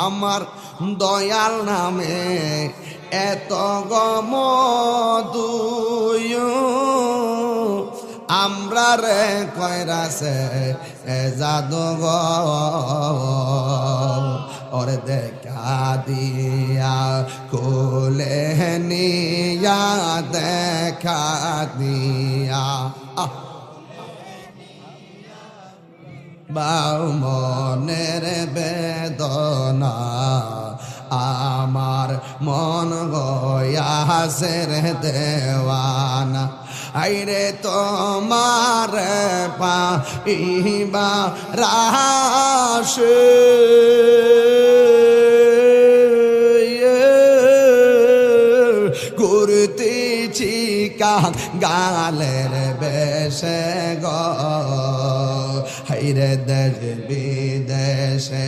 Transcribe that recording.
আমার দয়াল নামে এত গমদুয় আমরা রে কয়রাছে জাদুঘর ওরে দেখা দিয়া কোলে নিয়া দেখা দিয়া বাউ মনের বেদনা আমার মন গয়াছে রে দেওয়ানা আইরে তোমার পাইবা রাশে ঘুরতেছি কান গালের বেশে গো হাইরে দেশ বিদেশে